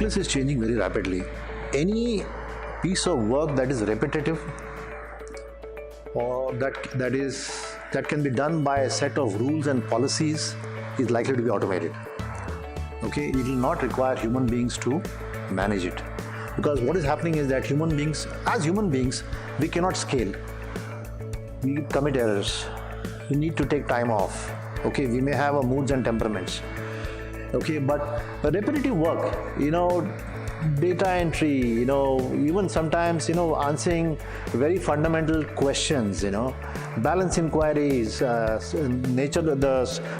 business is changing very rapidly. Any piece of work that is repetitive or that can be done by a set of rules and policies is likely to be automated. Okay, it will not require human beings to manage it, because what is happening is that as human beings, we cannot scale. We commit errors. We need to take time off. Okay, we may have our moods and temperaments. Okay, but repetitive work, data entry, even sometimes, answering very fundamental questions, balance inquiries, the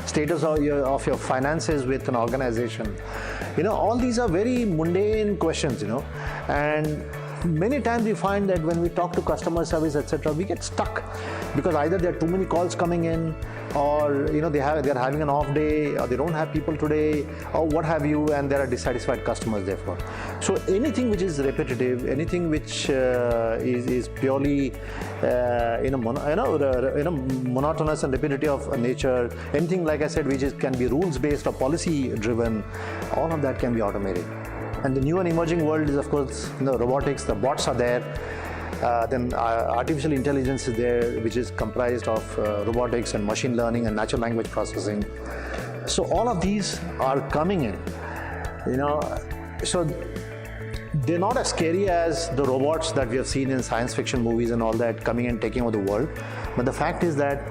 status of your finances with an organization. All these are very mundane questions, and many times we find that when we talk to customer service, etc., we get stuck because either there are too many calls coming in, or they're having an off day, or they don't have people today, or what have you, and there are dissatisfied customers therefore. So anything which is repetitive, anything which is purely monotonous and repetitive of nature, anything like I said which can be rules based or policy driven, all of that can be automated. And the new and emerging world is, of course, robotics. The bots are there. Then artificial intelligence is there, which is comprised of robotics and machine learning and natural language processing. So all of these are coming in. So they're not as scary as the robots that we have seen in science fiction movies and all that coming and taking over the world. But the fact is that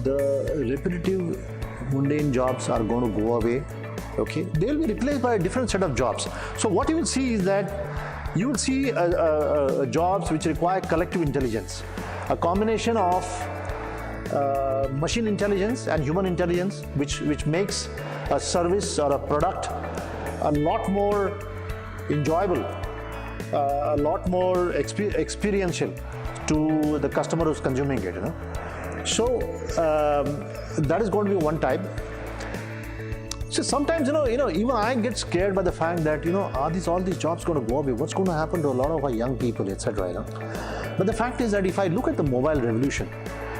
the repetitive, mundane jobs are going to go away. Okay, they will be replaced by a different set of jobs. So what you will see is that you will see jobs which require collective intelligence, a combination of machine intelligence and human intelligence, which makes a service or a product a lot more enjoyable, a lot more experiential to the customer who's consuming it. So that is going to be one type. So sometimes, even I get scared by the fact that, are all these jobs going to go away? What's going to happen to a lot of our young people, etc. But the fact is that if I look at the mobile revolution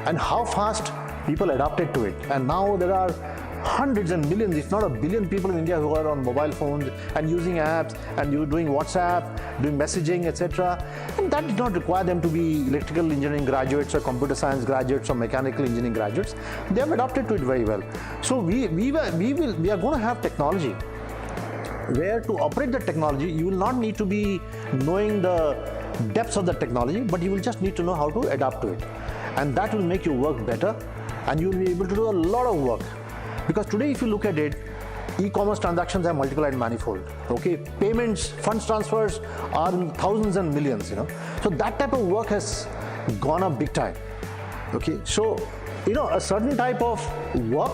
and how fast people adapted to it, and now there are hundreds and millions, if not a billion people in India who are on mobile phones and using apps, and you're doing WhatsApp, doing messaging, etc. And that did not require them to be electrical engineering graduates or computer science graduates or mechanical engineering graduates. They have adapted to it very well. So we are going to have technology where to operate the technology, you will not need to be knowing the depths of the technology, but you will just need to know how to adapt to it. And that will make your work better, and you will be able to do a lot of work. Because today, if you look at it, e-commerce transactions have multiplied manifold. Okay, payments, funds transfers are in thousands and millions. So that type of work has gone up big time. Okay, so a certain type of work,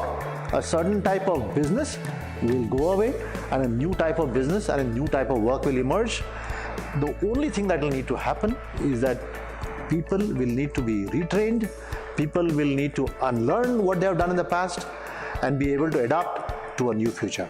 a certain type of business will go away, and a new type of business and a new type of work will emerge. The only thing that will need to happen is that people will need to be retrained. People will need to unlearn what they have done in the past and be able to adapt to a new future.